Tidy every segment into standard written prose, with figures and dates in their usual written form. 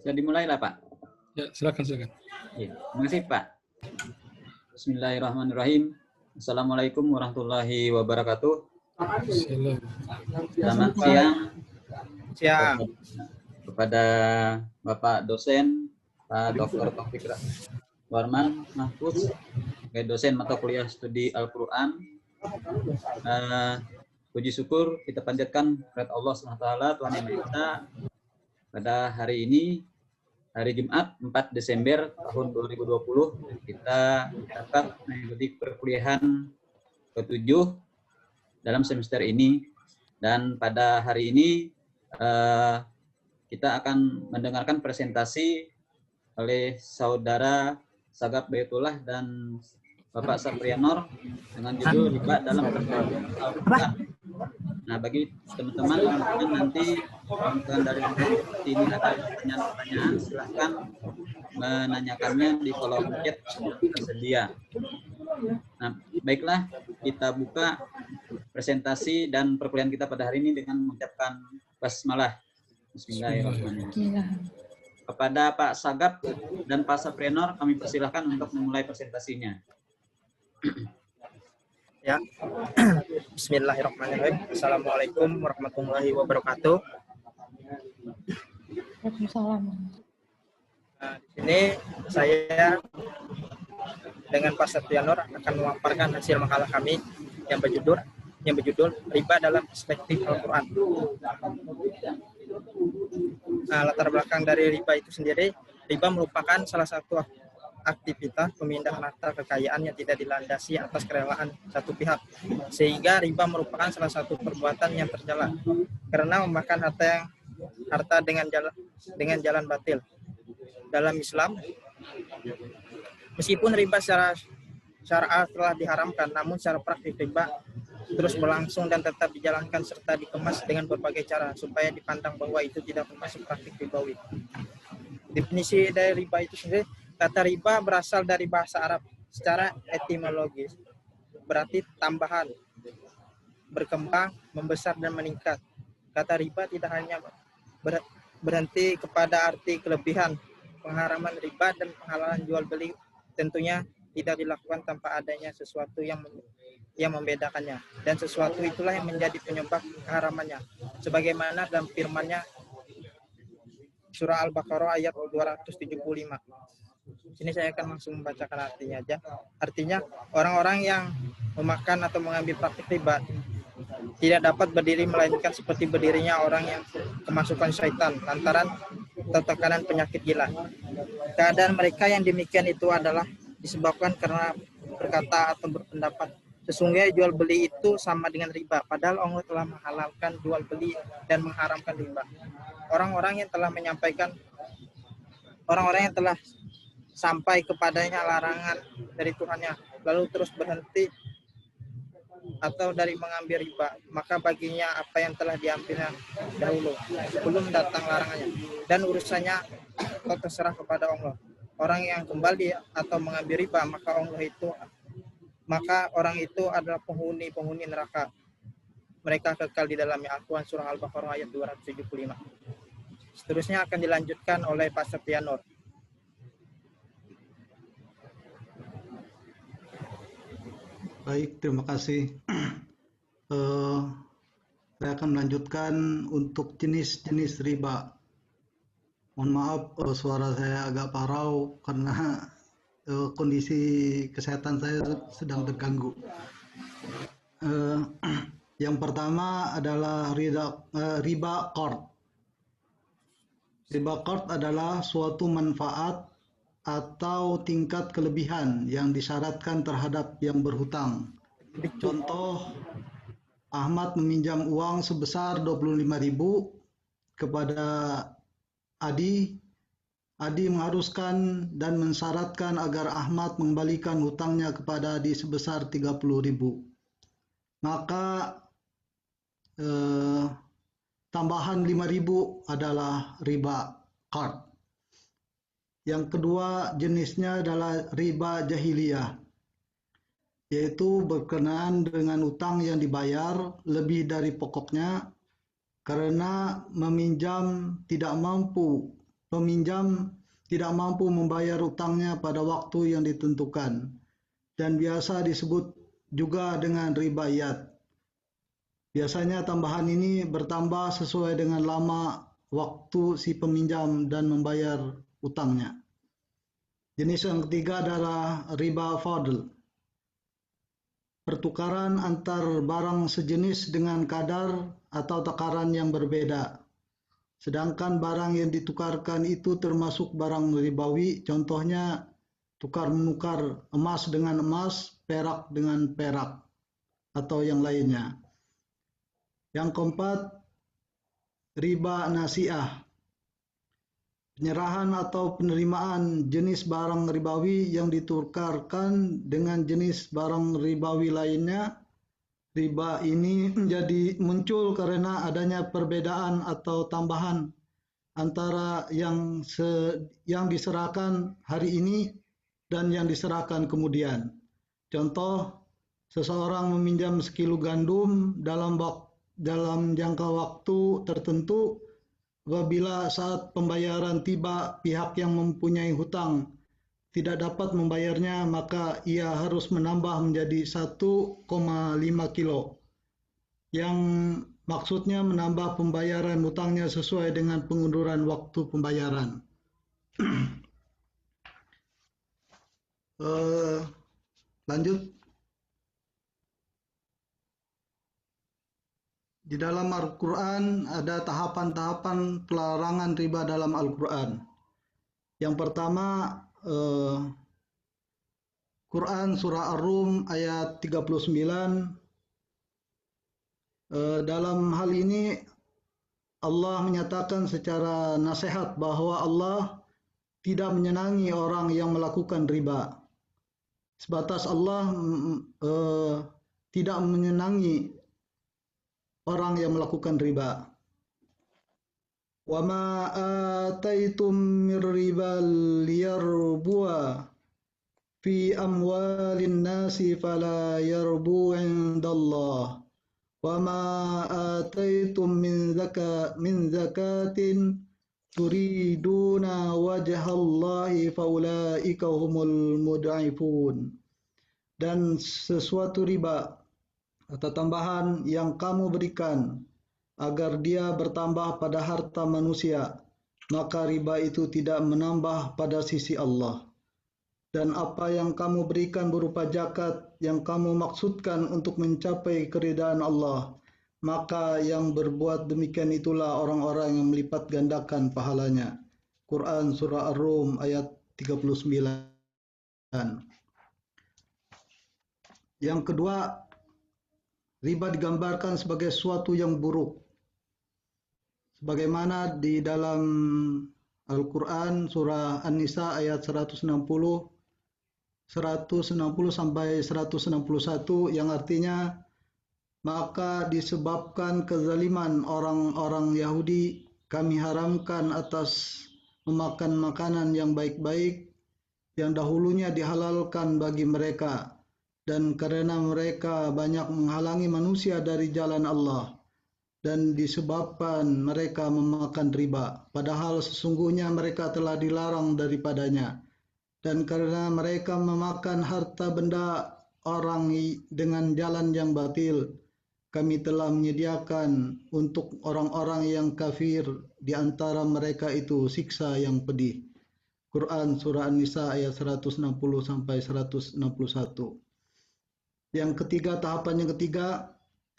Sudah dimulai lah, Pak. Ya, silakan. Ya, terima kasih, Pak. Bismillahirrahmanirrahim. Assalamualaikum warahmatullahi wabarakatuh. Selamat siang kepada Bapak dosen, Pak Dr. Taufik Warman Mahfuz, sebagai dosen mata kuliah studi Al-Quran. Puji syukur kita panjatkan kepada Allah SWT, Tuhan Yang Maha Esa, pada hari ini, hari Jumat 4 Desember tahun 2020, kita dapat mengikuti perkuliahan ke-7 dalam semester ini. Dan pada hari ini kita akan mendengarkan presentasi oleh Saudara Sagap Baitullah dan Bapak Saprianor dengan judul Riba dalam Al-Quran. Nah, bagi teman-teman nanti dari ini ada pertanyaan-pertanyaan, silahkan menanyakannya di kolom chat yang tersedia. Nah, baiklah, kita buka presentasi dan perkuliahan kita pada hari ini dengan mengucapkan basmalah. Bismillahirrahmanirrahim. Kepada Pak Sagap dan Pak Saprenor, kami persilahkan untuk memulai presentasinya. Ya, Bismillahirrahmanirrahim. Assalamualaikum warahmatullahi wabarakatuh. Waalaikumsalam. Nah, di sini saya dengan Pak Saprianor akan memaparkan hasil makalah kami yang berjudul Riba dalam Perspektif Al-Quran. Nah, latar belakang dari riba itu sendiri, riba merupakan salah satu aktivitas pemindahan harta kekayaan yang tidak dilandasi atas kerelaan satu pihak, sehingga riba merupakan salah satu perbuatan yang tercela karena memakan harta dengan jalan batil. Dalam Islam, meskipun riba secara syar'ah telah diharamkan, namun secara praktik riba terus berlangsung dan tetap dijalankan serta dikemas dengan berbagai cara supaya dipandang bahwa itu tidak termasuk praktik ribawi. Definisi dari riba itu sendiri, kata riba berasal dari bahasa Arab secara etimologis, berarti tambahan, berkembang, membesar, dan meningkat. Kata riba tidak hanya berhenti kepada arti kelebihan. Pengharaman riba dan penghalalan jual beli tentunya tidak dilakukan tanpa adanya sesuatu yang membedakannya, dan sesuatu itulah yang menjadi penyebab keharamannya, sebagaimana dalam firman-Nya surah Al-Baqarah ayat 275. Sini saya akan langsung membacakan artinya aja. Artinya, orang-orang yang memakan atau mengambil praktik riba tidak dapat berdiri melainkan seperti berdirinya orang yang kemasukan syaitan lantaran tertekanan penyakit gila. Keadaan mereka yang demikian itu adalah disebabkan karena berkata atau berpendapat sesungguhnya jual beli itu sama dengan riba, padahal Allah telah menghalalkan jual beli dan mengharamkan riba. Orang-orang yang telah sampai kepadanya larangan dari Tuhannya, lalu terus berhenti atau dari mengambil riba, maka baginya apa yang telah diambilnya dahulu sebelum datang larangannya, dan urusannya terserah kepada Allah. Orang yang kembali atau mengambil riba, maka orang itu adalah penghuni neraka. Mereka kekal di dalamnya. Al-Quran surah Al-Baqarah ayat 275. Seterusnya akan dilanjutkan oleh Pak Saprianor. Baik, terima kasih. Saya akan melanjutkan untuk jenis-jenis riba. Mohon maaf suara saya agak parau karena kondisi kesehatan saya sedang terganggu. Yang pertama adalah riba qard. Riba qard adalah suatu manfaat atau tingkat kelebihan yang disyaratkan terhadap yang berhutang. Contoh, Ahmad meminjam uang sebesar 25.000 kepada Adi. Adi mengharuskan dan mensyaratkan agar Ahmad mengembalikan hutangnya kepada Adi sebesar 30.000. Maka tambahan 5.000 adalah riba qard. Yang kedua jenisnya adalah riba jahiliyah, yaitu berkenaan dengan utang yang dibayar lebih dari pokoknya karena meminjam tidak mampu peminjam tidak mampu membayar utangnya pada waktu yang ditentukan, dan biasa disebut juga dengan riba iyad. Biasanya tambahan ini bertambah sesuai dengan lama waktu si peminjam dan membayar utangnya. Jenis yang ketiga adalah riba fadl. Pertukaran antar barang sejenis dengan kadar atau takaran yang berbeda. Sedangkan barang yang ditukarkan itu termasuk barang ribawi, contohnya tukar-menukar emas dengan emas, perak dengan perak, atau yang lainnya. Yang keempat, riba nasi'ah. Penyerahan atau penerimaan jenis barang ribawi yang ditukarkan dengan jenis barang ribawi lainnya. Riba ini menjadi muncul karena adanya perbedaan atau tambahan antara yang diserahkan hari ini dan yang diserahkan kemudian. Contoh, seseorang meminjam sekilo gandum dalam jangka waktu tertentu. Apabila saat pembayaran tiba, pihak yang mempunyai hutang tidak dapat membayarnya, maka ia harus menambah menjadi 1,5 kilo. Yang maksudnya menambah pembayaran hutangnya sesuai dengan pengunduran waktu pembayaran. Lanjut. Di dalam Al-Quran ada tahapan-tahapan pelarangan riba dalam Al-Quran. Yang pertama, Quran Surah Ar-Rum ayat 39. Dalam hal ini Allah menyatakan secara nasihat bahwa Allah tidak menyenangi orang yang melakukan riba. Sebatas Allah tidak menyenangi orang yang melakukan riba. Wa ma ataitum mir riba liyarbuwa fi amwalin nasi fala yarbu indallah. Wa ma ataitum min zakatin turiduna wajhallahi faulaika humul mud'ifun. Dan sesuatu riba atau tambahan yang kamu berikan agar dia bertambah pada harta manusia, maka riba itu tidak menambah pada sisi Allah. Dan apa yang kamu berikan berupa zakat yang kamu maksudkan untuk mencapai keridhaan Allah, maka yang berbuat demikian itulah orang-orang yang melipat gandakan pahalanya. Quran Surah Ar-Rum ayat 39. Yang kedua, riba digambarkan sebagai sesuatu yang buruk. Sebagaimana di dalam Al-Quran surah An-Nisa ayat 160 sampai 161 yang artinya, maka disebabkan kezaliman orang-orang Yahudi, kami haramkan atas memakan makanan yang baik-baik yang dahulunya dihalalkan bagi mereka. Dan karena mereka banyak menghalangi manusia dari jalan Allah, dan disebabkan mereka memakan riba, padahal sesungguhnya mereka telah dilarang daripadanya. Dan karena mereka memakan harta benda orang dengan jalan yang batil, kami telah menyediakan untuk orang-orang yang kafir di antara mereka itu siksa yang pedih. Quran Surah An-Nisa ayat 160 sampai 161. Yang ketiga, tahapan yang ketiga,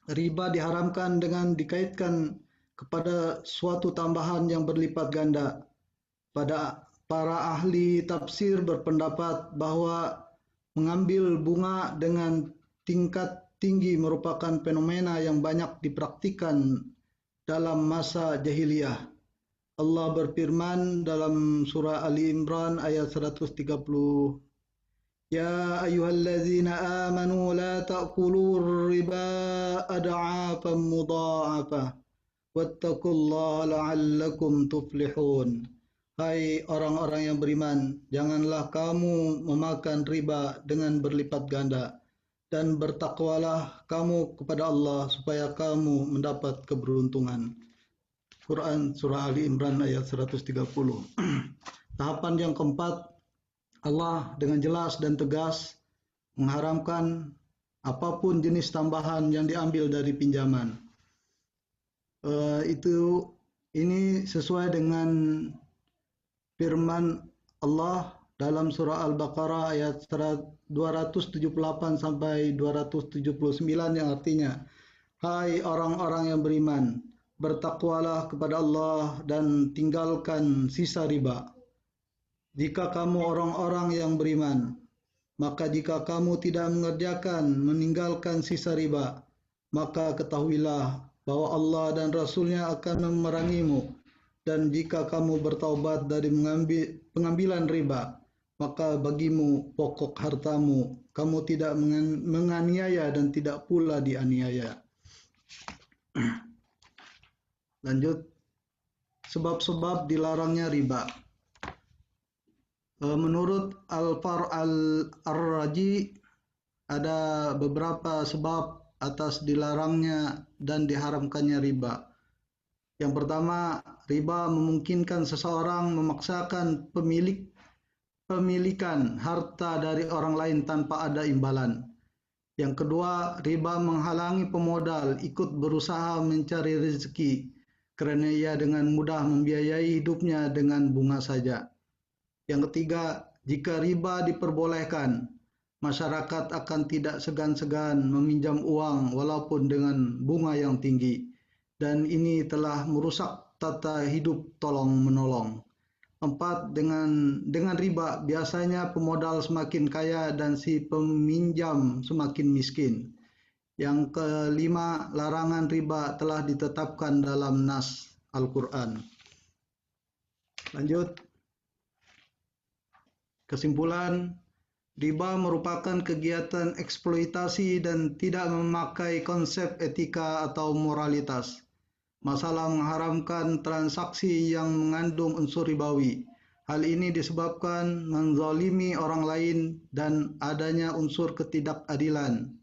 riba diharamkan dengan dikaitkan kepada suatu tambahan yang berlipat ganda. Pada para ahli tafsir berpendapat bahwa mengambil bunga dengan tingkat tinggi merupakan fenomena yang banyak dipraktikkan dalam masa jahiliyah. Allah berfirman dalam surah Ali Imran ayat 130. Ya ayyuhallazina amanu la ta'kulur riba ad'afan mudha'afah wattaqullaha la'allakum tuflihun. Hai orang-orang yang beriman, janganlah kamu memakan riba dengan berlipat ganda, dan bertakwalah kamu kepada Allah supaya kamu mendapat keberuntungan. Quran surah Ali Imran ayat 130. Tahapan yang keempat, Allah dengan jelas dan tegas mengharamkan apapun jenis tambahan yang diambil dari pinjaman. Ini sesuai dengan firman Allah dalam surah Al-Baqarah ayat 278 sampai 279 yang artinya, hai orang-orang yang beriman, bertakwalah kepada Allah dan tinggalkan sisa riba. Jika kamu orang-orang yang beriman, maka jika kamu tidak meninggalkan sisa riba, maka ketahuilah bahwa Allah dan Rasul-Nya akan memerangimu. Dan jika kamu bertaubat dari pengambilan riba, maka bagimu pokok hartamu, kamu tidak menganiaya dan tidak pula dianiaya. Lanjut, sebab-sebab dilarangnya riba. Menurut Al-Far Al-Raji, ada beberapa sebab atas dilarangnya dan diharamkannya riba. Yang pertama, riba memungkinkan seseorang memaksakan pemilikan harta dari orang lain tanpa ada imbalan. Yang kedua, riba menghalangi pemodal ikut berusaha mencari rezeki karena ia dengan mudah membiayai hidupnya dengan bunga saja. Yang ketiga, jika riba diperbolehkan, masyarakat akan tidak segan-segan meminjam uang walaupun dengan bunga yang tinggi, dan ini telah merusak tata hidup tolong-menolong. 4. Dengan riba biasanya pemodal semakin kaya dan si peminjam semakin miskin. Yang kelima, larangan riba telah ditetapkan dalam nas Al-Quran. Lanjut. Kesimpulan, riba merupakan kegiatan eksploitasi dan tidak memakai konsep etika atau moralitas. Masalah mengharamkan transaksi yang mengandung unsur ribawi. Hal ini disebabkan menzalimi orang lain dan adanya unsur ketidakadilan.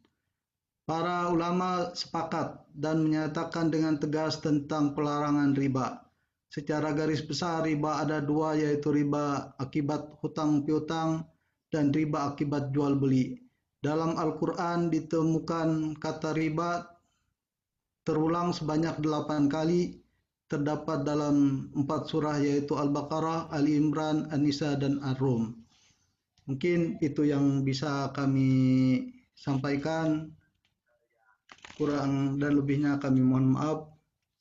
Para ulama sepakat dan menyatakan dengan tegas tentang pelarangan riba. Secara garis besar riba ada dua, yaitu riba akibat hutang piutang dan riba akibat jual beli. Dalam Al-Quran ditemukan kata riba terulang sebanyak 8 kali, terdapat dalam 4 surah yaitu Al-Baqarah, Ali Imran, An-Nisa, dan Ar-Rum. Mungkin itu yang bisa kami sampaikan. Kurang dan lebihnya kami mohon maaf.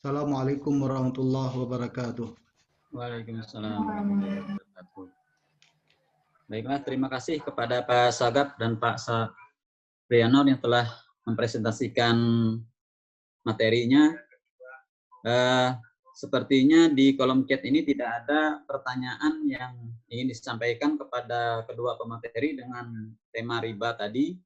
Assalamualaikum warahmatullahi wabarakatuh. Waalaikumsalam warahmatullahi wabarakatuh. Baiklah, terima kasih kepada Pak Sagap dan Pak Saprianor yang telah mempresentasikan materinya. Sepertinya di kolom chat ini tidak ada pertanyaan yang ingin disampaikan kepada kedua pemateri dengan tema riba tadi.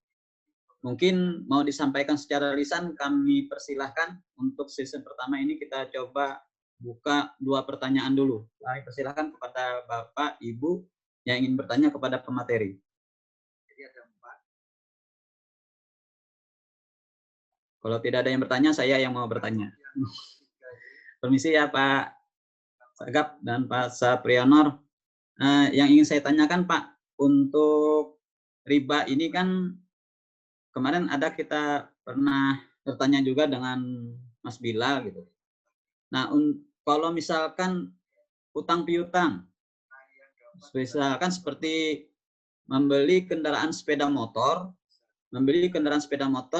Mungkin mau disampaikan secara lisan, kami persilahkan. Untuk season pertama ini kita coba buka 2 pertanyaan dulu. Kami persilahkan kepada Bapak, Ibu yang ingin bertanya kepada pemateri. Kalau tidak ada yang bertanya, saya yang mau bertanya. Permisi ya Pak Sagap dan Pak Saprianor. Yang ingin saya tanyakan Pak, untuk riba ini kan kemarin kita pernah bertanya juga dengan Mas Bilal gitu. Nah, kalau misalkan utang piutang, misalkan seperti membeli kendaraan sepeda motor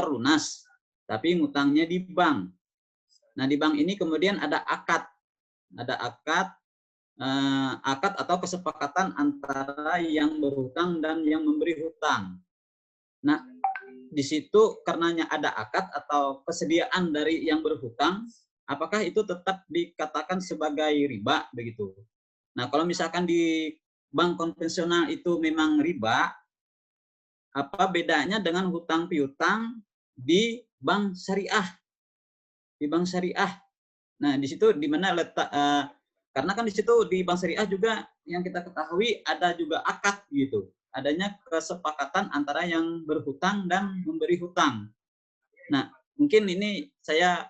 lunas, tapi ngutangnya di bank. Nah, di bank ini kemudian ada akad atau kesepakatan antara yang berhutang dan yang memberi hutang. Nah, di situ karenanya ada akad atau kesediaan dari yang berhutang, apakah itu tetap dikatakan sebagai riba begitu? Nah, kalau misalkan di bank konvensional itu memang riba, apa bedanya dengan hutang piutang di bank syariah? Di bank syariah. Nah, di situ di mana letak karena kan di situ di bank syariah juga yang kita ketahui ada juga akad gitu. Adanya kesepakatan antara yang berhutang dan memberi hutang. Nah, mungkin ini saya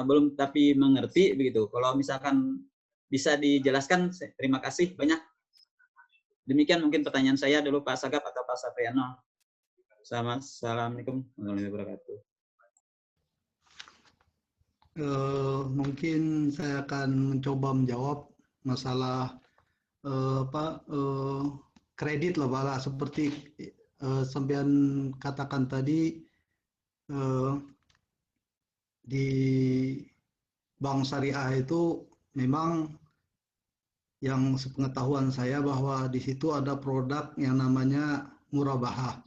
belum tapi mengerti begitu. Kalau misalkan bisa dijelaskan, terima kasih banyak. Demikian mungkin pertanyaan saya dulu Pak Sagap atau Pak Sapriano. Assalamualaikum warahmatullahi wabarakatuh. Mungkin saya akan mencoba menjawab masalah kredit lah Pak, seperti sampean katakan tadi, di bank syariah itu memang yang sepengetahuan saya bahwa di situ ada produk yang namanya murabahah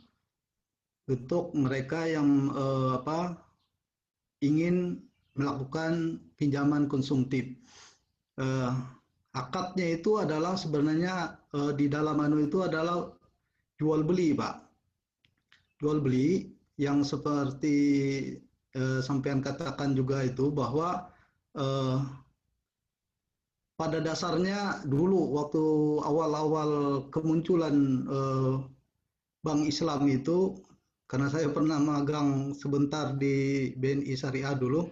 untuk mereka yang ingin melakukan pinjaman konsumtif. Akadnya itu adalah sebenarnya di dalam itu adalah jual beli Pak, jual beli yang seperti sampean katakan juga itu bahwa pada dasarnya dulu waktu awal-awal kemunculan Bank Islam itu, karena saya pernah magang sebentar di BNI Syariah dulu,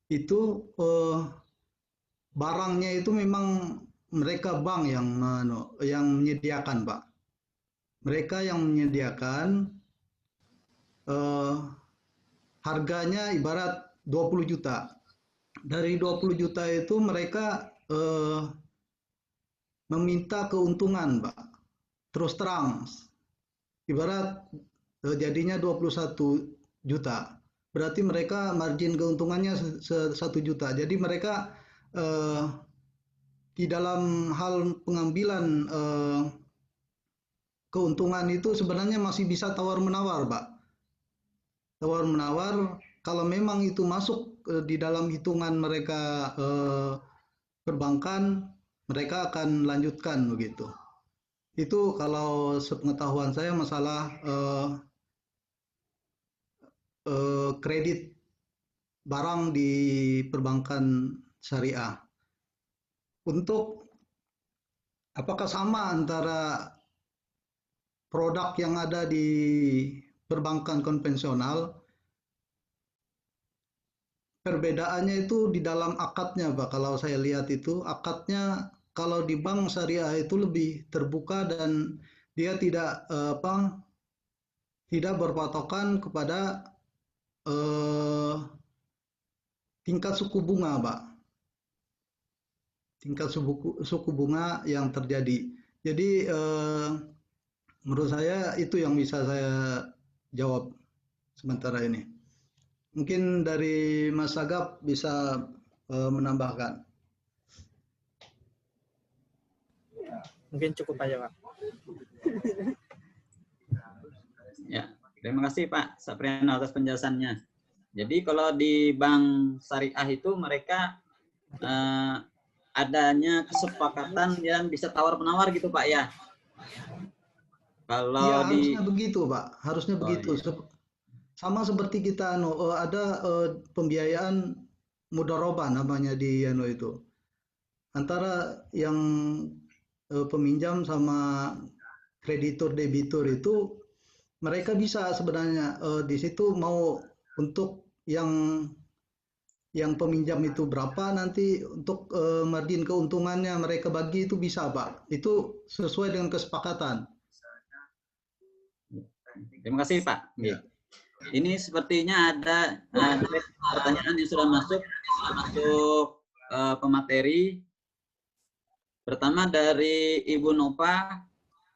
itu barangnya itu memang mereka bank yang menyediakan Pak. Mereka yang menyediakan, harganya ibarat 20 juta. Dari 20 juta itu mereka meminta keuntungan Pak. Terus terang, ibarat jadinya 21 juta. Berarti mereka margin keuntungannya 1 juta. Jadi mereka di dalam hal pengambilan keuntungan itu sebenarnya masih bisa tawar-menawar Pak. Tawar-menawar, kalau memang itu masuk di dalam hitungan mereka perbankan, mereka akan lanjutkan begitu. Itu kalau sepengetahuan saya masalah kredit barang di perbankan syariah. Untuk apakah sama antara produk yang ada di perbankan konvensional? Perbedaannya itu di dalam akadnya Pak. Kalau saya lihat itu akadnya, kalau di bank syariah itu lebih terbuka dan dia tidak tidak berpatokan kepada tingkat suku bunga Pak. Tingkat suku bunga yang terjadi. Jadi menurut saya itu yang bisa saya jawab sementara ini. Mungkin dari Mas Sagap bisa menambahkan. Mungkin cukup aja Pak. Ya, terima kasih Pak Sapriano atas penjelasannya. Jadi kalau di bank syariah itu mereka adanya kesepakatan yang bisa tawar-menawar gitu Pak ya. Kalau ya, harusnya begitu Pak, harusnya begitu. Iya. Sama seperti kita ada pembiayaan mudharabah namanya di itu. Antara yang peminjam sama kreditur debitur itu mereka bisa sebenarnya di situ mau untuk yang peminjam itu berapa, nanti untuk margin keuntungannya mereka bagi itu bisa Pak. Itu sesuai dengan kesepakatan. Terima kasih Pak. Ya. Ini sepertinya ada pertanyaan yang sudah masuk pemateri. Pertama dari Ibu Nova,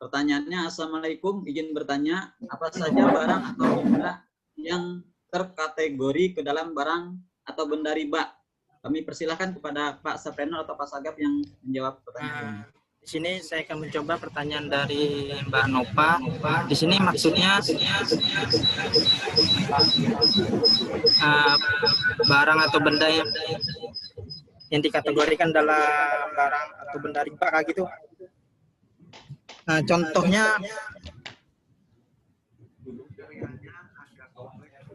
pertanyaannya, Assalamualaikum, izin bertanya, apa saja barang atau benda yang terkategori ke dalam barang atau benda riba? Kami persilahkan kepada Pak Sapriano atau Pak Sagap yang menjawab pertanyaan. Di sini saya akan mencoba pertanyaan dari Mbak Nova. Di sini maksudnya barang atau benda yang dikategorikan dalam barang atau benda riba kayak gitu. Nah,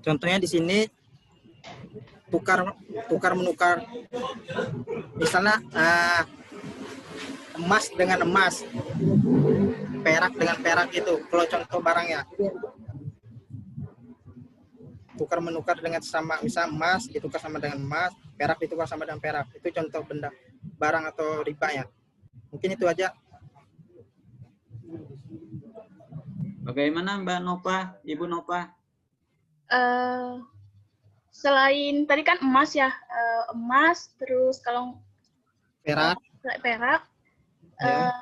contohnya di sini tukar menukar, misalnya emas dengan emas, perak dengan perak itu, kalau contoh barangnya. tukar menukar dengan sama, misal emas ditukar sama dengan emas, perak ditukar sama dengan perak. Itu contoh benda barang atau riba ya. Mungkin itu aja. Bagaimana Mbak Nova, Ibu Nova? Selain tadi kan emas ya, emas, terus kalau Perak. perak, Ya.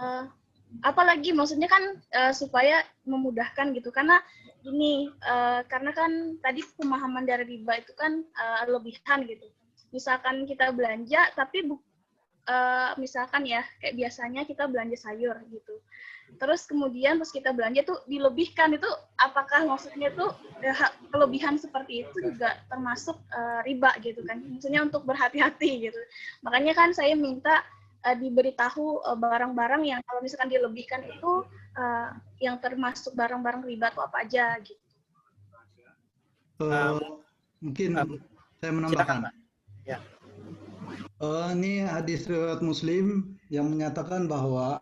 apalagi maksudnya kan supaya memudahkan gitu, karena gini, karena kan tadi pemahaman dari riba itu kan lebihan gitu. Misalkan kita belanja, tapi misalkan ya kayak biasanya kita belanja sayur gitu. Terus kemudian pas kita belanja tuh dilebihkan, itu apakah maksudnya tuh kelebihan seperti itu juga termasuk riba gitu kan? Maksudnya untuk berhati-hati gitu. Makanya kan saya minta diberitahu barang-barang yang kalau misalkan dilebihkan itu yang termasuk barang-barang riba itu apa aja gitu. Mungkin saya Silakan, menambahkan. Pak. Ya. Ini hadis riwayat Muslim yang menyatakan bahwa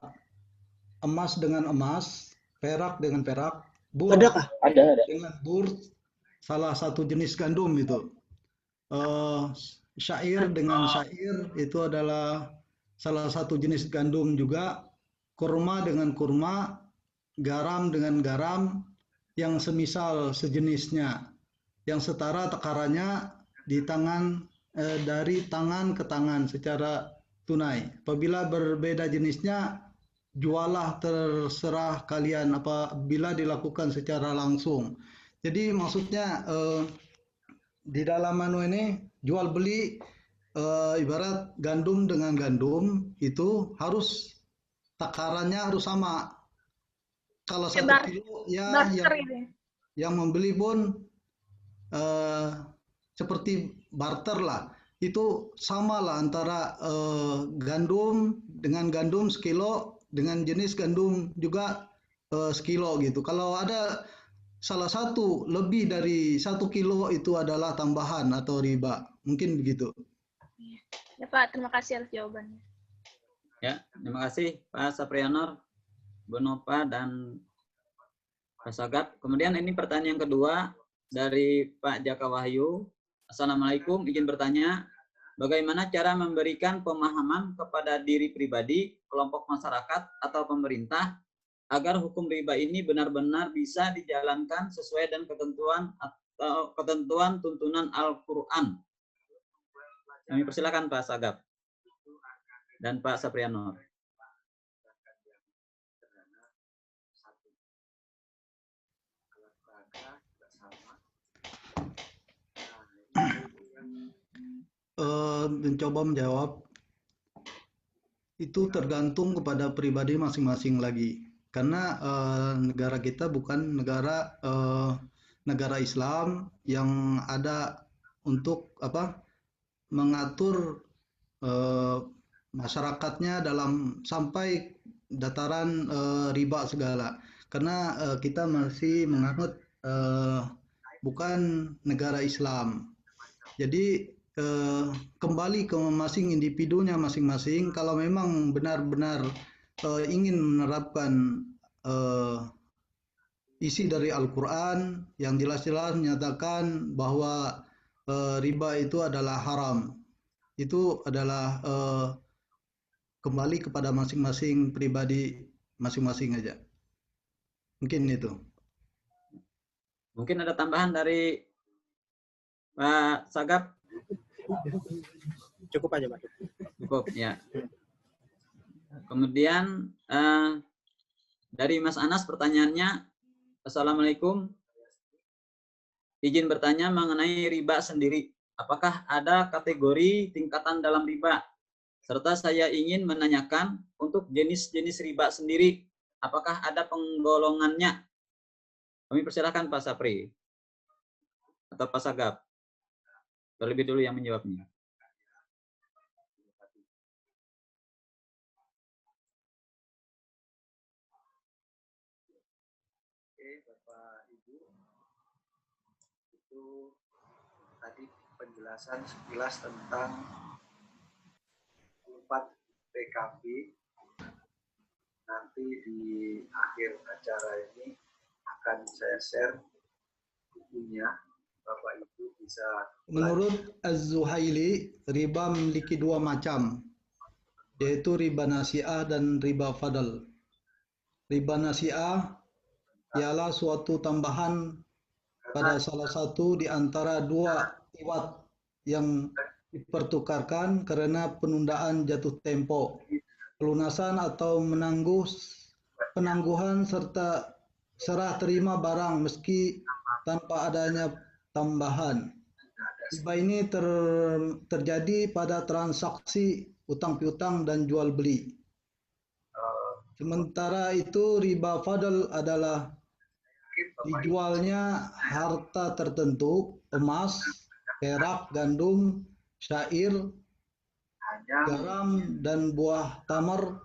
emas dengan emas, perak dengan perak, bur dengan bur, salah satu jenis gandum itu. Syair dengan syair itu adalah salah satu jenis gandum juga. Kurma dengan kurma, garam dengan garam, yang semisal sejenisnya, yang setara takarannya di tangan dari tangan ke tangan secara tunai. Apabila berbeda jenisnya, jualah terserah kalian apabila dilakukan secara langsung. Jadi maksudnya di dalam ini jual beli ibarat gandum dengan gandum itu harus takarannya harus sama. Kalau 1 kilo ya yang membeli pun seperti barter lah. Itu sama lah antara gandum dengan gandum sekilo dengan jenis gandum juga sekilo gitu. Kalau ada salah satu lebih dari 1 kilo itu adalah tambahan atau riba. Mungkin begitu. Ya Pak, terima kasih atas jawabannya. Ya, terima kasih Pak Saprianor, Bu Nova, dan Pak Sagap. Kemudian ini pertanyaan kedua dari Pak Jaka Wahyu. Assalamualaikum, izin bertanya, bagaimana cara memberikan pemahaman kepada diri pribadi, kelompok masyarakat, atau pemerintah agar hukum riba ini benar-benar bisa dijalankan sesuai dengan ketentuan tuntunan Al-Quran. Kami persilakan Pak Sagap dan Pak Saprianor. Mencoba menjawab itu tergantung kepada pribadi masing-masing lagi, karena negara kita bukan negara Islam yang ada untuk mengatur masyarakatnya dalam sampai dataran riba segala, karena kita masih menganut bukan negara Islam. Jadi kembali ke masing individunya masing-masing. Kalau memang benar-benar ingin menerapkan isi dari Al-Quran yang jelas-jelas menyatakan bahwa riba itu adalah haram, itu adalah kembali kepada masing-masing pribadi masing-masing aja. Mungkin itu. Mungkin ada tambahan dari Pak Sagap? Cukup aja, Pak. Cukup, ya. Kemudian dari Mas Anas pertanyaannya, Assalamualaikum, izin bertanya mengenai riba sendiri. Apakah ada kategori tingkatan dalam riba? Serta saya ingin menanyakan untuk jenis-jenis riba sendiri, apakah ada penggolongannya? Kami persilakan Pak Sapri atau Pak Sagap. Terlebih dulu yang menjawabnya. Oke, Bapak Ibu, itu tadi penjelasan sekilas tentang 4 PKB. Nanti di akhir acara ini akan saya share bukunya Bapak Ibu bisa Menurut Az-Zuhaili, riba memiliki dua macam, yaitu riba nasi'ah dan riba fadl. Riba nasi'ah ialah suatu tambahan pada salah satu di antara dua iwat yang dipertukarkan karena penundaan jatuh tempo, pelunasan atau penangguhan serta serah terima barang meski tanpa adanya tambahan. Riba ini terjadi pada transaksi utang piutang dan jual beli. Sementara itu riba fadl adalah dijualnya harta tertentu, emas, perak, gandum, syair, garam, dan buah tamar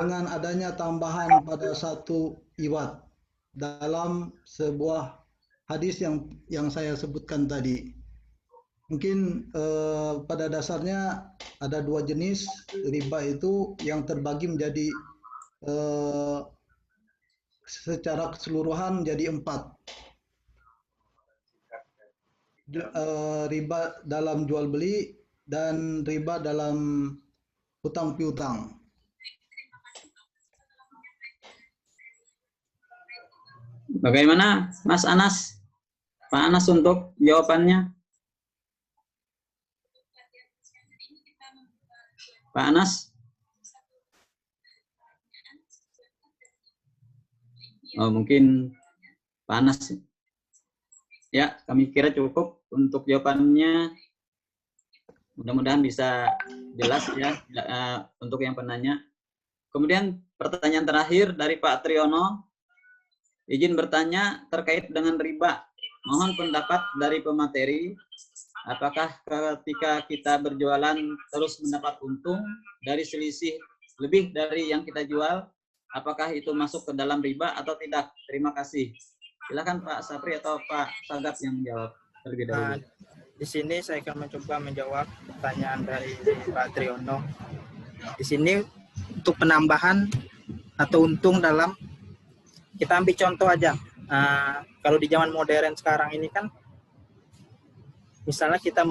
dengan adanya tambahan pada satu iwat dalam sebuah hadis yang saya sebutkan tadi. Mungkin pada dasarnya ada dua jenis riba itu yang terbagi menjadi secara keseluruhan menjadi 4. Riba dalam jual beli dan riba dalam hutang piutang. Bagaimana Mas Anas? Pak Anas untuk jawabannya? Pak Anas? Oh, mungkin Pak Anas. Ya, kami kira cukup untuk jawabannya. Mudah-mudahan bisa jelas ya untuk yang penanya. Kemudian pertanyaan terakhir dari Pak Triyono. Izin bertanya terkait dengan riba. Mohon pendapat dari pemateri. Apakah ketika kita berjualan terus mendapat untung dari selisih lebih dari yang kita jual, apakah itu masuk ke dalam riba atau tidak? Terima kasih. Silakan Pak Sapri atau Pak Sagap yang menjawab terlebih dahulu. Di sini saya akan mencoba menjawab pertanyaan dari Pak Triyono. Di sini untuk penambahan atau untung dalam, kita ambil contoh aja. Kalau di zaman modern sekarang ini kan, misalnya kita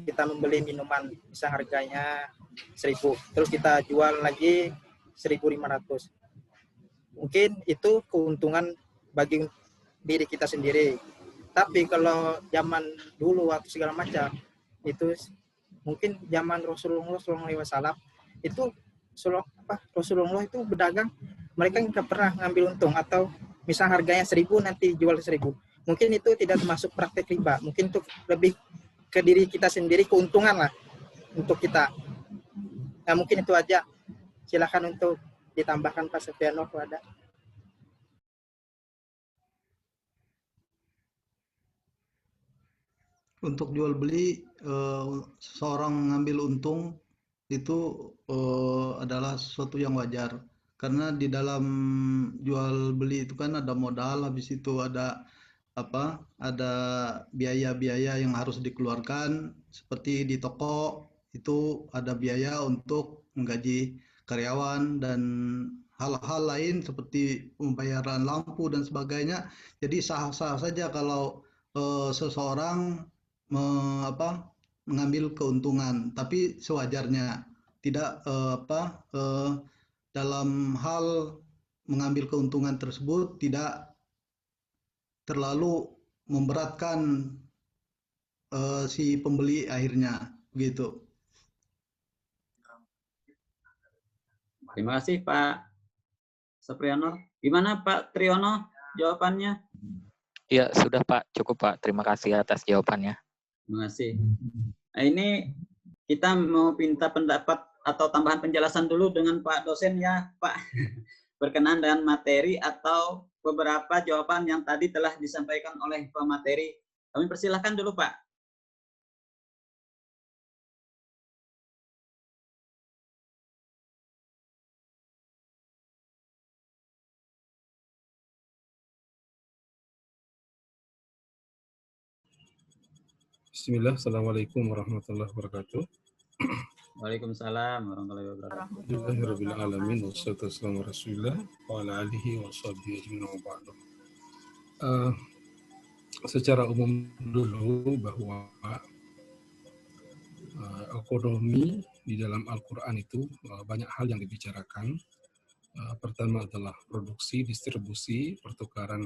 kita membeli minuman, bisa harganya 1.000, terus kita jual lagi 1.500. Mungkin itu keuntungan bagi diri kita sendiri. Tapi kalau zaman dulu waktu segala macam, itu mungkin zaman Rasulullah SAW itu Rasulullah itu berdagang, mereka nggak pernah ngambil untung, atau misal harganya 1.000 nanti jual 1.000. Mungkin itu tidak termasuk praktek riba. Mungkin itu lebih ke diri kita sendiri, keuntungan lah untuk kita. Nah, mungkin itu aja. Silakan untuk ditambahkan Pak Sepiano kalau ada. Untuk jual beli, seorang mengambil untung itu adalah sesuatu yang wajar. Karena di dalam jual beli itu kan ada modal, habis itu ada biaya-biaya yang harus dikeluarkan, seperti di toko itu ada biaya untuk menggaji karyawan dan hal-hal lain seperti pembayaran lampu dan sebagainya. Jadi sah-sah saja kalau seseorang mengambil keuntungan, tapi sewajarnya, tidak dalam hal mengambil keuntungan tersebut tidak terlalu memberatkan si pembeli akhirnya, begitu. Terima kasih Pak Supriyono. Gimana Pak Triyono jawabannya? Ya, sudah Pak, cukup Pak. Terima kasih atas jawabannya. Terima kasih. Nah, ini kita mau minta pendapat atau tambahan penjelasan dulu dengan Pak dosen ya, Pak. Berkenaan dengan materi atau beberapa jawaban yang tadi telah disampaikan oleh pemateri. Kami persilahkan dulu, Pak. Bismillah, Assalamualaikum warahmatullahi wabarakatuh. Waalaikumsalam warahmatullahi wabarakatuh. Alhamdulillahirrabbilalamin, wassalatu wassalamu ala rasulillah wa ala alihi wa sahbihi ajma'in wa ba'du. secara umum dulu bahwa ekonomi di dalam Al-Quran itu banyak hal yang dibicarakan. Pertama adalah produksi, distribusi, pertukaran,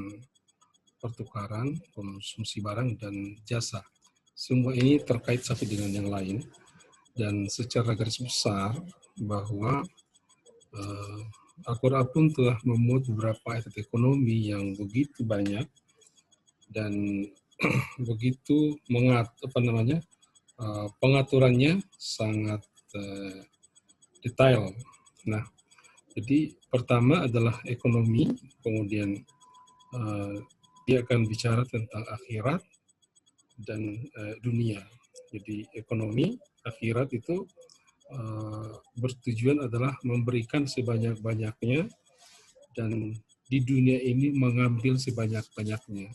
konsumsi barang, dan jasa. Semua ini terkait satu dengan yang lain. Dan secara garis besar bahwa Al-Quran pun telah memuat beberapa ayat ekonomi yang begitu banyak dan begitu pengaturannya sangat detail. Nah, jadi pertama adalah ekonomi, kemudian dia akan bicara tentang akhirat dan dunia. Jadi ekonomi, akhirat itu bertujuan adalah memberikan sebanyak-banyaknya dan di dunia ini mengambil sebanyak-banyaknya.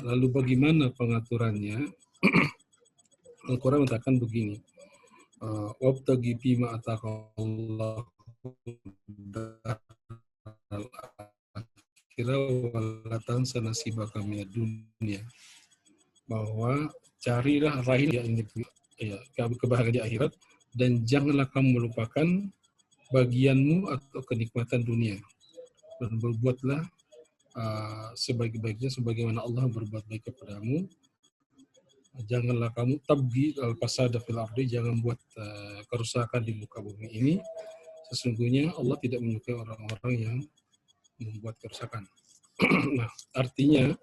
Lalu bagaimana pengaturannya? Al-Quran mengatakan begini, wabtaghi fima ataqallahu kira wala tansa nasibaka minad dunya, bahwa carilah raih kebahagiaan di akhirat dan janganlah kamu melupakan bagianmu atau kenikmatan dunia, dan berbuatlah sebaik-baiknya sebagaimana Allah berbuat baik kepadamu. Janganlah kamu tabghi al-fasada fil ardi, jangan buat kerusakan di muka bumi ini. Sesungguhnya Allah tidak menyukai orang-orang yang membuat kerusakan. Nah, artinya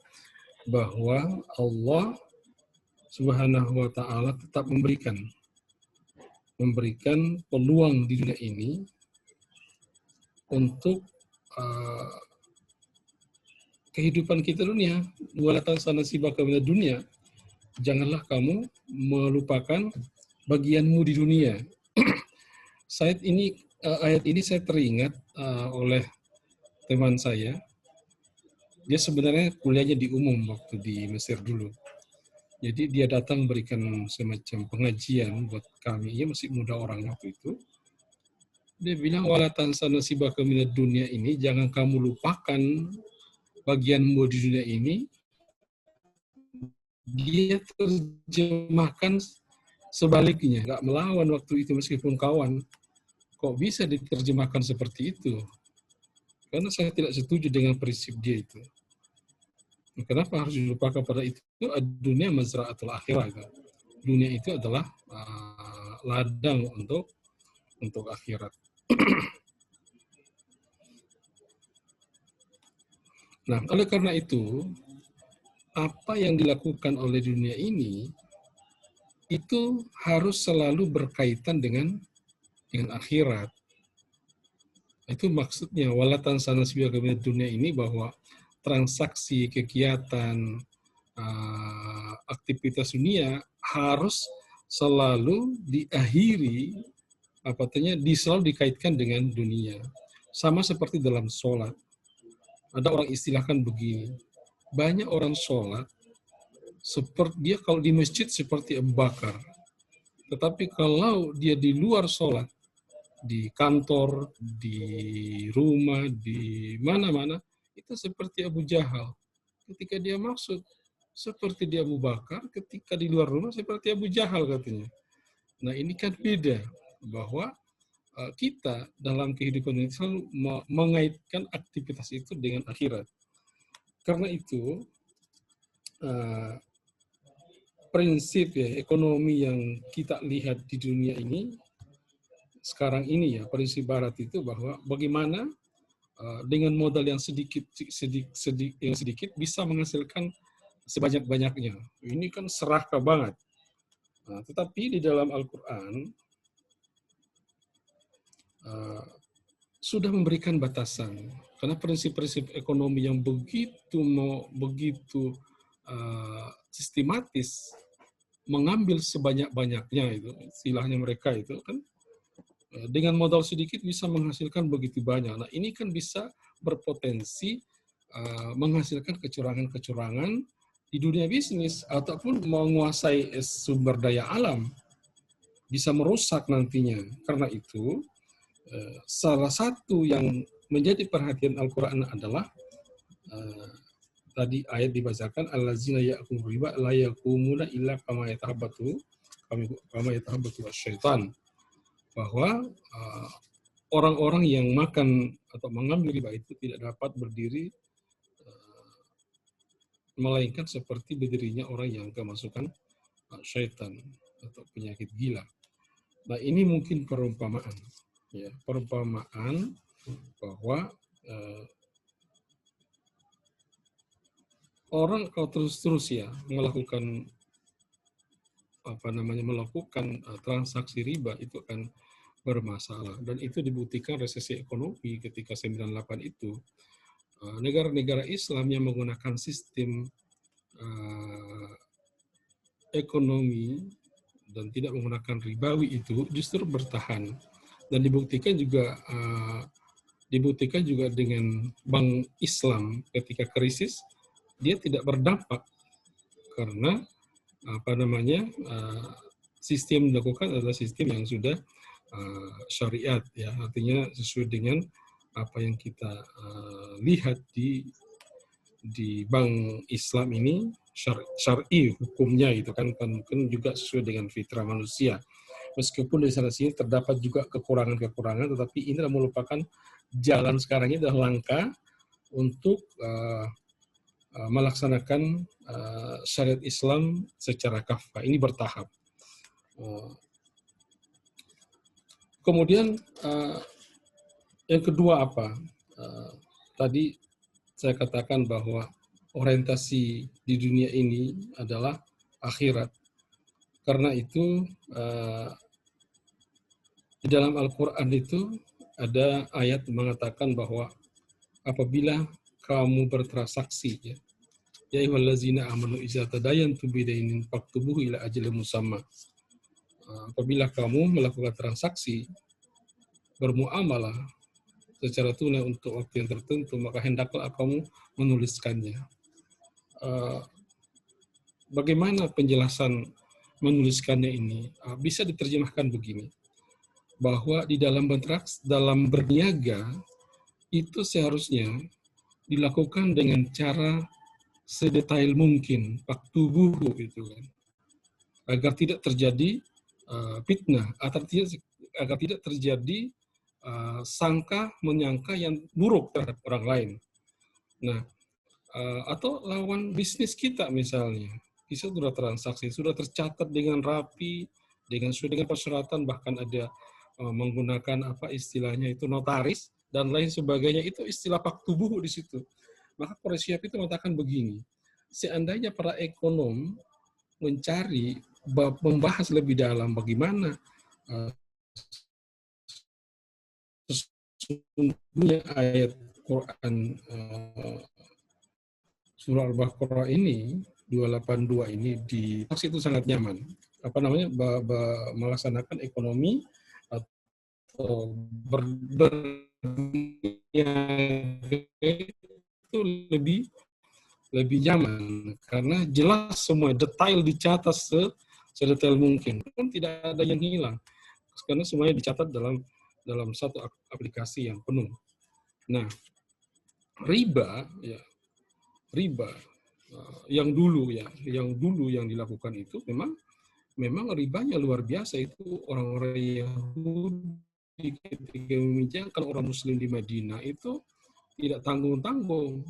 bahwa Allah Subhanahu wa ta'ala tetap memberikan peluang di dunia ini untuk kehidupan kita dunia. Wala tansa nasibaka minad dunya, janganlah kamu melupakan bagianmu di dunia. Ayat ini saya teringat oleh teman saya. Dia sebenarnya kuliahnya di umum waktu di Mesir dulu. Jadi dia datang berikan semacam pengajian buat kami. Dia masih muda orang waktu itu. Dia bilang, wala tansa nasibaka minad dunya ini, jangan kamu lupakan bagianmu di dunia ini. Dia terjemahkan sebaliknya, nggak melawan waktu itu meskipun kawan. Kok bisa diterjemahkan seperti itu? Karena saya tidak setuju dengan prinsip dia itu. Kenapa harus dilupakan pada itu? Dunia mazra'atul akhirah. Dunia itu adalah ladang untuk akhirat. Nah, oleh karena itu, apa yang dilakukan oleh dunia ini itu harus selalu berkaitan dengan akhirat. Itu maksudnya wala tansa nasibaka minad dunya ini, bahwa transaksi, kegiatan, aktivitas dunia harus selalu diakhiri, selalu dikaitkan dengan dunia. Sama seperti dalam sholat. Ada orang istilahkan begini, banyak orang sholat, dia kalau di masjid seperti Abu Bakar. Tetapi kalau dia di luar sholat, di kantor, di rumah, di mana-mana, itu seperti Abu Jahal. Ketika dia masuk, seperti dia Abu Bakar, ketika di luar rumah, seperti Abu Jahal katanya. Nah, ini kan beda, bahwa kita dalam kehidupan ini selalu mengaitkan aktivitas itu dengan akhirat. Karena itu, prinsip ekonomi yang kita lihat di dunia ini, sekarang ini prinsip barat itu bahwa bagaimana dengan modal yang sedikit bisa menghasilkan sebanyak-banyaknya. Ini kan serakah banget. Nah, tetapi di dalam Al-Quran sudah memberikan batasan, karena prinsip-prinsip ekonomi yang begitu sistematis mengambil sebanyak-banyaknya, itu istilahnya mereka itu kan, dengan modal sedikit bisa menghasilkan begitu banyak. Nah, ini kan bisa berpotensi menghasilkan kecurangan-kecurangan di dunia bisnis ataupun menguasai sumber daya alam, bisa merusak nantinya. Karena itu salah satu yang menjadi perhatian Al-Quran adalah tadi ayat dibacakan allazina ya'kuluna riba la yaqumuna illa kama yatahabbatu syaitan, bahwa orang-orang yang makan atau mengambil riba itu tidak dapat berdiri melainkan seperti berdirinya orang yang kemasukan syaitan atau penyakit gila. Nah, ini mungkin perumpamaan, ya, perumpamaan bahwa orang kalau terus-terus ya melakukan melakukan transaksi riba itu akan bermasalah, dan itu dibuktikan resesi ekonomi ketika 98 itu. Negara-negara Islam yang menggunakan sistem ekonomi dan tidak menggunakan ribawi itu justru bertahan, dan dibuktikan juga dengan bank Islam ketika krisis dia tidak berdampak karena sistem dilakukan adalah sistem yang sudah syariat, ya, artinya sesuai dengan apa yang kita lihat di bank Islam ini syar'i hukumnya itu kan juga sesuai dengan fitrah manusia. Meskipun di sana sini terdapat juga kekurangan-kekurangan, tetapi ini adalah merupakan jalan sekarang ini adalah langkah untuk melaksanakan syariat Islam secara kafah. Ini bertahap. Kemudian yang kedua apa? Tadi saya katakan bahwa orientasi di dunia ini adalah akhirat. Karena itu di dalam Al-Quran itu ada ayat mengatakan bahwa apabila kamu bertransaksi, ya ayyuhallazina amanu idza tadayantum bidainin faktubuhu ila ajalin musamma. Apabila kamu melakukan transaksi bermuamalah secara tunai untuk waktu yang tertentu, maka hendaklah kamu menuliskannya. Bagaimana penjelasan menuliskannya ini? Bisa diterjemahkan begini, bahwa di dalam berniaga itu seharusnya dilakukan dengan cara sedetail mungkin, faktubuhu itu kan, agar tidak terjadi fitnah, agar tidak terjadi sangka menyangka yang buruk terhadap orang lain. Nah, atau lawan bisnis kita misalnya, kita sudah transaksi, sudah tercatat dengan rapi, sesuai dengan persyaratan, bahkan ada menggunakan apa istilahnya itu notaris dan lain sebagainya, itu istilah faktubuhu di situ. Maka Quraisy itu mengatakan begini, seandainya para ekonom mencari, membahas lebih dalam bagaimana sesungguhnya ayat Quran surah Al-Baqarah ini 282 ini di itu sangat nyaman. Melaksanakan ekonomi atau itu lebih nyaman karena jelas semua detail dicatat sedetail mungkin, pun tidak ada yang hilang karena semuanya dicatat dalam satu aplikasi yang penuh. Nah, riba yang dulu yang dilakukan itu memang ribanya luar biasa. Itu orang-orang Yahudi ketika memijangkan orang Muslim di Madinah itu tidak tanggung-tanggung.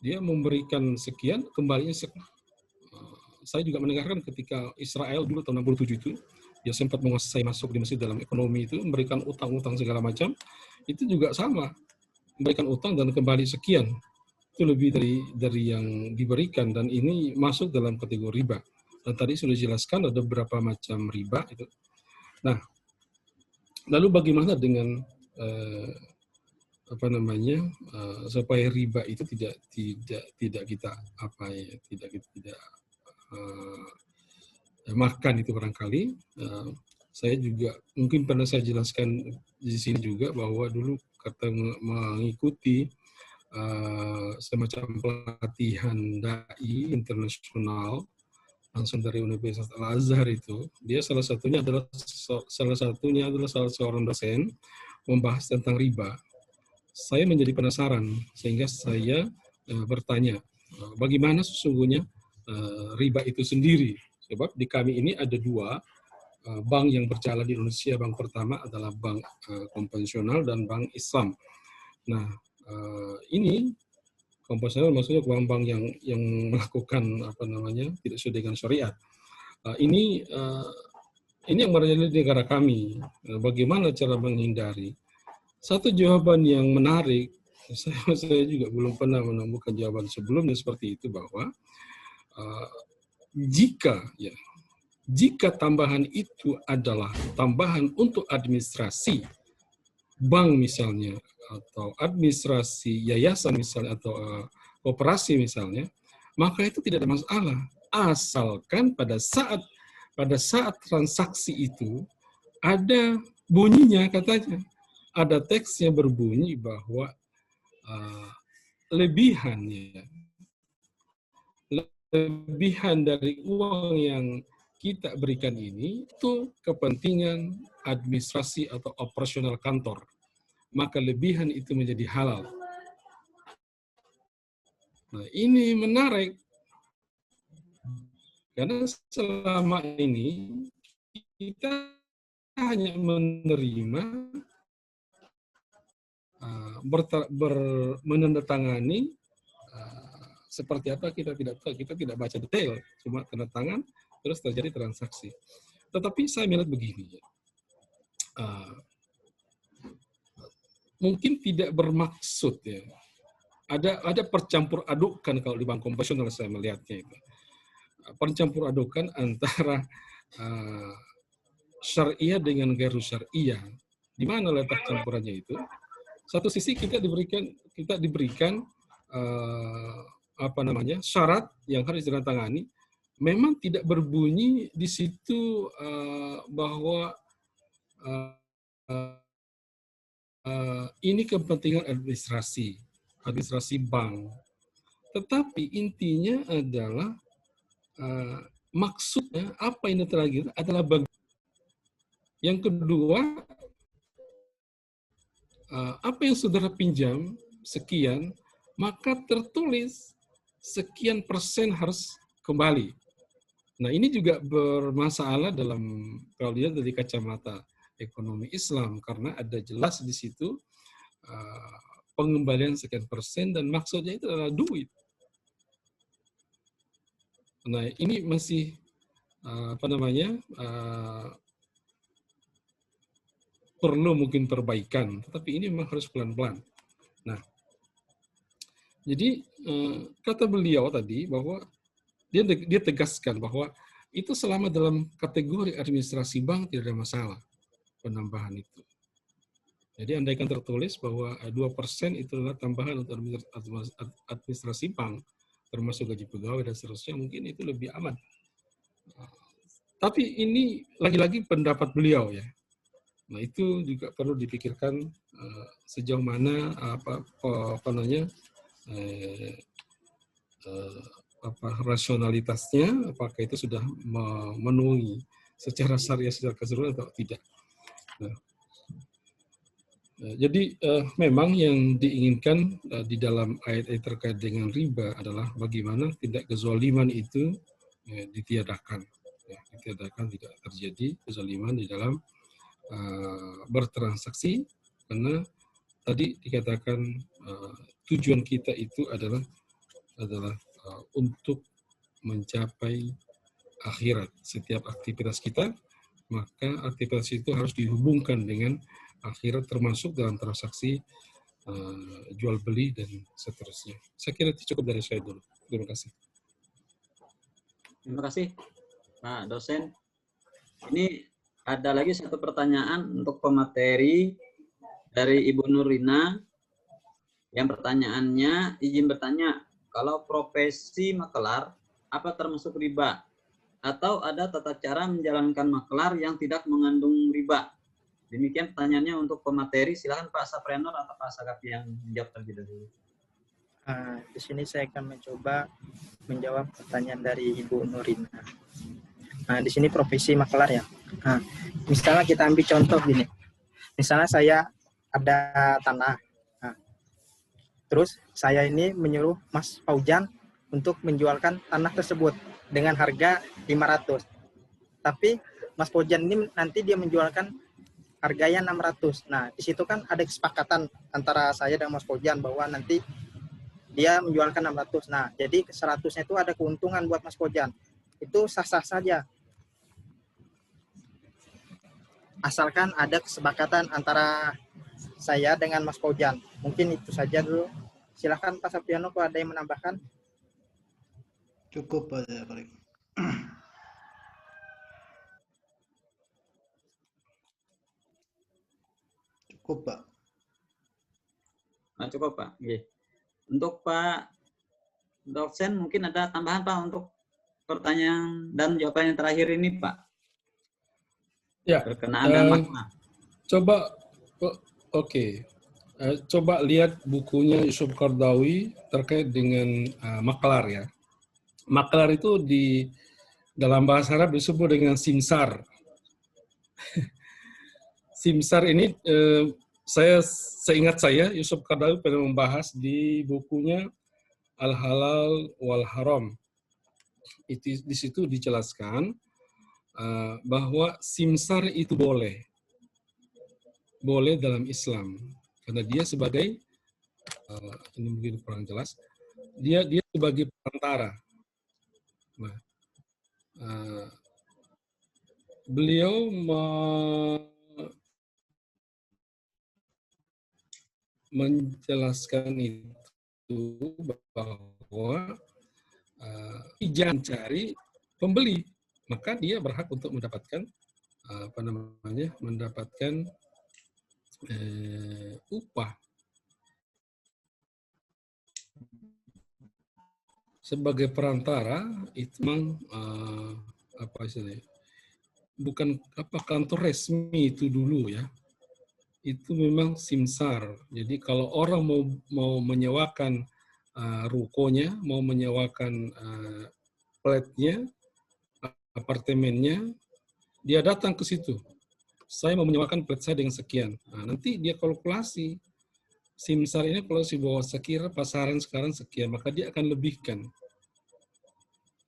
Dia memberikan sekian, kembalinya sekian. Saya juga mendengarkan ketika Israel dulu tahun 67 itu, dia sempat menguasai masuk di Mesir dalam ekonomi itu, memberikan utang-utang segala macam, itu juga sama. Memberikan utang dan kembali sekian. Itu lebih dari yang diberikan, dan ini masuk dalam kategori riba. Dan tadi sudah dijelaskan ada beberapa macam riba itu. Nah, lalu bagaimana dengan supaya riba itu tidak kita makan itu barangkali. Saya juga mungkin pernah saya jelaskan di sini juga bahwa dulu kata mengikuti semacam pelatihan dai internasional langsung dari Universitas Al-Azhar itu, dia salah satunya adalah salah seorang dosen membahas tentang riba. saya menjadi penasaran sehingga saya bertanya, bagaimana sesungguhnya riba itu sendiri? Sebab di kami ini ada dua bank yang berjalan di Indonesia. Bank pertama adalah bank konvensional dan bank Islam. Nah, ini konvensional maksudnya bank-bank yang melakukan tidak sesuai dengan syariat. Ini yang berada di negara kami. Bagaimana cara menghindari? Satu jawaban yang menarik, saya juga belum pernah menemukan jawaban sebelumnya seperti itu, bahwa jika tambahan itu adalah tambahan untuk administrasi bank misalnya, atau administrasi yayasan misalnya, atau koperasi misalnya, maka itu tidak ada masalah, asalkan pada saat transaksi itu ada bunyinya, katanya ada teksnya berbunyi bahwa lebihan dari uang yang kita berikan ini itu kepentingan administrasi atau operasional kantor, maka lebihan itu menjadi halal. Nah, ini menarik karena selama ini kita hanya menerima menandatangani seperti apa kita tidak baca detail, cuma tanda tangan terus terjadi transaksi. Tetapi saya melihat begini, mungkin tidak bermaksud ya. Ada percampur adukan kalau di bank konvensional saya melihatnya itu. Percampur adukan antara syariah dengan gairu syariah. Di mana letak campurannya itu? Satu sisi kita diberikan syarat yang harus ditandatangani. Memang tidak berbunyi di situ bahwa ini kepentingan administrasi bank. Tetapi intinya adalah maksudnya apa ini terakhir adalah yang kedua, apa yang saudara pinjam sekian, maka tertulis sekian persen harus kembali. Nah, ini juga bermasalah kalau dilihat dari kacamata ekonomi Islam, karena ada jelas di situ pengembalian sekian persen dan maksudnya itu adalah duit. Nah, ini masih perlu mungkin perbaikan, tetapi ini memang harus pelan-pelan. Nah, jadi kata beliau tadi bahwa dia tegaskan bahwa itu selama dalam kategori administrasi bank tidak ada masalah penambahan itu. Jadi andaikan tertulis bahwa 2% itu adalah tambahan untuk administrasi bank, termasuk gaji pegawai dan seterusnya, mungkin itu lebih aman. Tapi ini lagi-lagi pendapat beliau ya. Nah, itu juga perlu dipikirkan sejauh mana rasionalitasnya, apakah itu sudah memenuhi secara syariah secara keseluruhan atau tidak. Nah, jadi memang yang diinginkan di dalam ayat-ayat terkait dengan riba adalah bagaimana tindak kezaliman itu ditiadakan. Ditiadakan, tidak terjadi kezaliman di dalam bertransaksi, karena tadi dikatakan tujuan kita itu adalah untuk mencapai akhirat. Setiap aktivitas kita, maka aktivitas itu harus dihubungkan dengan akhirat, termasuk dalam transaksi jual beli dan seterusnya. Saya kira itu cukup dari saya dulu. Terima kasih. Terima kasih, Pak dosen. Ini ada lagi satu pertanyaan untuk pemateri dari Ibu Nurina. Yang pertanyaannya, izin bertanya, kalau profesi makelar, apa termasuk riba? Atau ada tata cara menjalankan makelar yang tidak mengandung riba? Demikian pertanyaannya untuk pemateri. Silakan Pak Saprianor atau Pak Sagapi yang menjawab terlebih dahulu. Di sini saya akan mencoba menjawab pertanyaan dari Ibu Nurina. Di sini profesi makelar ya. Misalnya kita ambil contoh gini. Misalnya saya ada tanah. Terus saya ini menyuruh Mas Paujan untuk menjualkan tanah tersebut dengan harga 500. Tapi Mas Paujan ini nanti dia menjualkan harganya 600. Nah, di situ kan ada kesepakatan antara saya dan Mas Paujan bahwa nanti dia menjualkan 600. Nah, jadi 100-nya itu ada keuntungan buat Mas Paujan. Itu sah-sah saja. Asalkan ada kesepakatan antara saya dengan Mas Paujan. Mungkin itu saja dulu. Silahkan Pak Sapriano kalau ada yang menambahkan. Cukup aja paling. Cukup Pak. Nah, cukup Pak. Oke. Untuk Pak dosen mungkin ada tambahan Pak untuk pertanyaan dan jawaban yang terakhir ini Pak. Ya. Berkenaan dengan makna. Coba, oke. Coba lihat bukunya Yusuf Qaradawi terkait dengan maklar ya. Maklar itu di dalam bahasa Arab disebut dengan simsar. Simsar ini seingat saya Yusuf Qaradawi pernah membahas di bukunya Al-Halal wal Haram. Itu di situ dijelaskan bahwa simsar itu boleh dalam Islam. Karena dia sebagai, ini mungkin kurang jelas, dia sebagai perantara. Nah, beliau menjelaskan itu bahwa jangan cari pembeli, maka dia berhak untuk mendapatkan mendapatkan upah. Sebagai perantara itu memang apa istilahnya, bukan kantor resmi itu dulu ya, itu memang simsar. Jadi kalau orang mau menyewakan rukonya, mau menyewakan flatnya, apartemennya, dia datang ke situ. Saya mau menyewakan flat saya dengan sekian. Nah, nanti dia kalkulasi. Simsar ini kalau si bawa sekira pasaran sekarang sekian, maka dia akan lebihkan.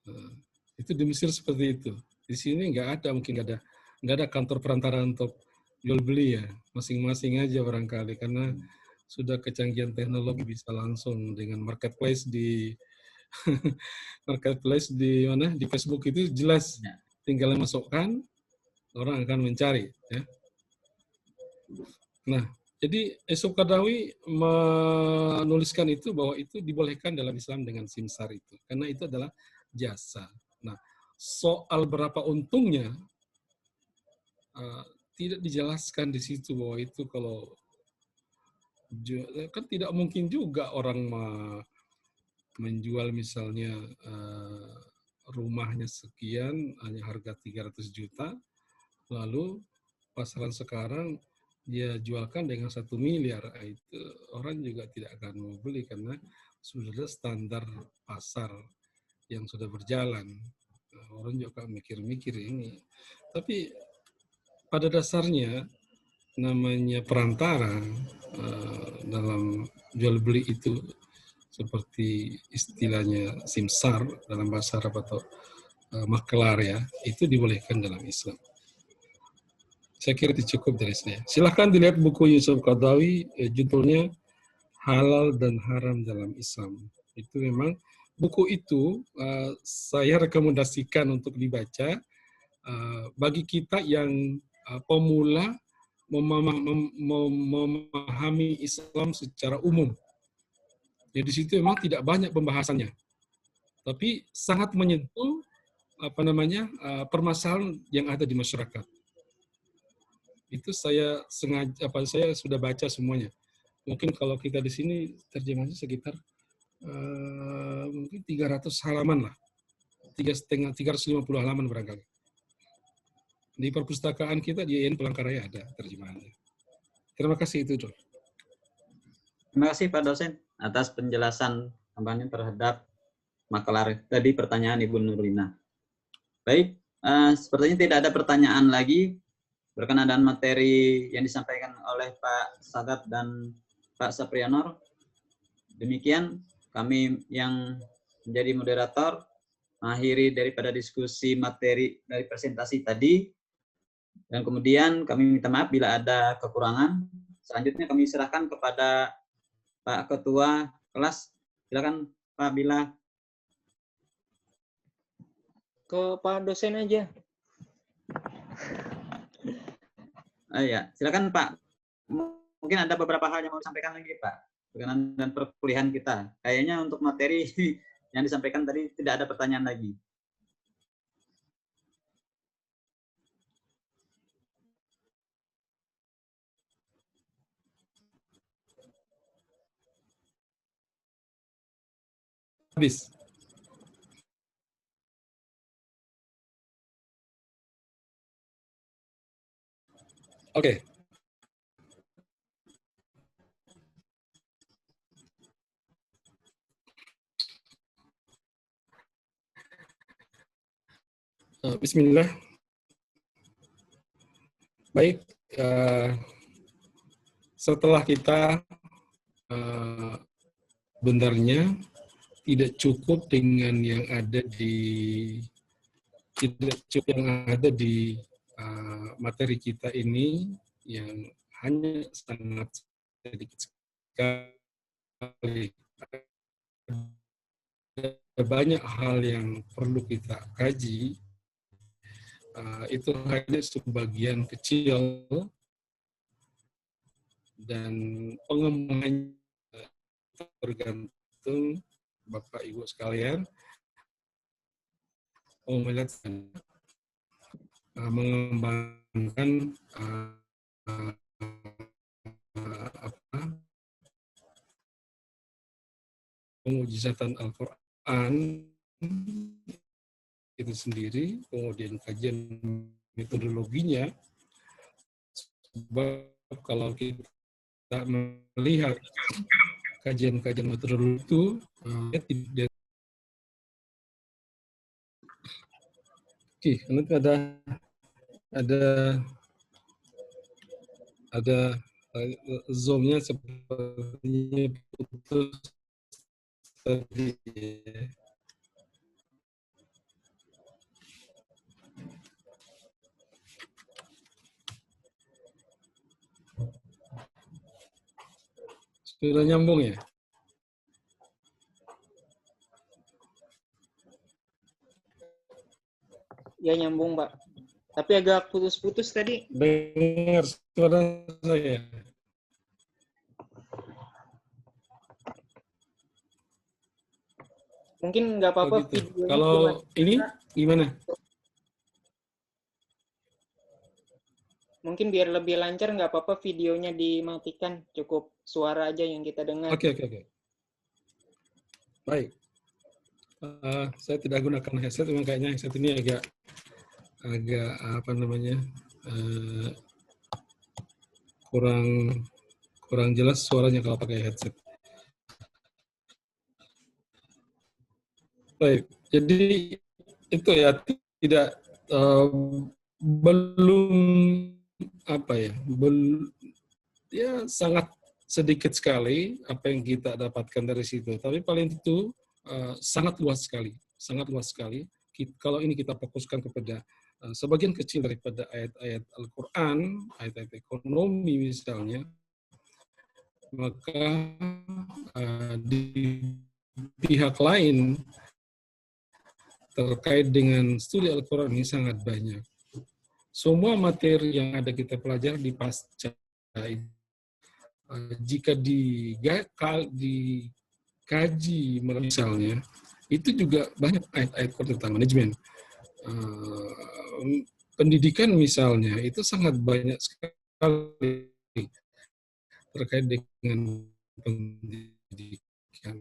Nah, itu di Mesir seperti itu. Di sini nggak ada kantor perantara untuk jual beli ya. Masing-masing aja barangkali karena sudah kecanggihan teknologi bisa langsung dengan marketplace di marketplace di mana di Facebook itu jelas tinggal masukkan, orang akan mencari ya. Nah, jadi Yusuf Qaradawi menuliskan itu bahwa itu dibolehkan dalam Islam dengan simsar itu karena itu adalah jasa. Nah, soal berapa untungnya tidak dijelaskan di situ bahwa itu kalau kan tidak mungkin juga orang menjual misalnya rumahnya sekian hanya harga 300 juta lalu pasaran sekarang dia jualkan dengan 1 miliar, itu orang juga tidak akan mau beli karena sudah ada standar pasar yang sudah berjalan. Orang juga mikir-mikir ini. Tapi pada dasarnya namanya perantara dalam jual beli itu seperti istilahnya simsar dalam bahasa Arab atau maklar ya, itu dibolehkan dalam Islam. Saya kira itu cukup dari saya. Silahkan dilihat buku Yusuf Qaradawi, judulnya Halal dan Haram dalam Islam. Itu memang buku itu saya rekomendasikan untuk dibaca bagi kita yang pemula memahami Islam secara umum. Ya, di situ memang tidak banyak pembahasannya, tapi sangat menyentuh permasalahan yang ada di masyarakat. Itu saya saya sudah baca semuanya. Mungkin kalau kita di sini terjemahnya sekitar mungkin 300 halaman lah, 350 halaman barangkali. Di perpustakaan kita di IAIN Palangkaraya ada terjemahannya. Terima kasih itu, Dok. Terima kasih Pak dosen atas penjelasan tambahannya terhadap maklar tadi pertanyaan Ibu Nurlina. Baik, sepertinya tidak ada pertanyaan lagi berkenaan dengan materi yang disampaikan oleh Pak Sagap dan Pak Saprianor. Demikian kami yang menjadi moderator mengakhiri daripada diskusi materi dari presentasi tadi. Dan kemudian kami minta maaf bila ada kekurangan. Selanjutnya kami serahkan kepada Pak Ketua kelas. Silakan Pak Bila. Ke Pak dosen aja. Ya, silakan Pak. Mungkin ada beberapa hal yang mau disampaikan lagi Pak berkenaan dengan perkuliahan kita. Kayaknya untuk materi yang disampaikan tadi tidak ada pertanyaan lagi. Habis. Oke. Bismillah. Baik, setelah kita benarnya tidak cukup dengan yang ada di materi kita ini yang hanya sangat sedikit sekali. Ada banyak hal yang perlu kita kaji. Itu hanya sebagian kecil dan pengembangannya tergantung Bapak Ibu sekalian mengembangkan pemujizatan Al-Quran itu sendiri, kemudian kajian metodologinya. Sebab kalau kita melihat kajian-kajian metodologi itu tidak. Oke, nanti ada zoom-nya sepertinya putus tadi. Sudah nyambung ya? Ya nyambung, Pak. Tapi agak putus-putus tadi. Dengar suara saya. Mungkin nggak apa-apa gitu. videonya. Kalau ini gimana? Mungkin biar lebih lancar nggak apa-apa videonya dimatikan, cukup suara aja yang kita dengar. Oke. Baik. Saya tidak gunakan headset, memang kayaknya headset ini agak apa namanya kurang jelas suaranya kalau pakai headset. Baik. Jadi itu ya tidak belum apa ya, ya sangat sedikit sekali apa yang kita dapatkan dari situ. Tapi paling itu sangat luas sekali. Kalau ini kita fokuskan kepada sebagian kecil daripada ayat-ayat Al-Quran, ayat-ayat ekonomi misalnya, maka di pihak lain terkait dengan studi Al-Quran ini sangat banyak. Semua materi yang ada kita pelajari di pasca jika dikaji misalnya, itu juga banyak ayat-ayat tentang manajemen. Pendidikan misalnya, itu sangat banyak sekali terkait dengan pendidikan.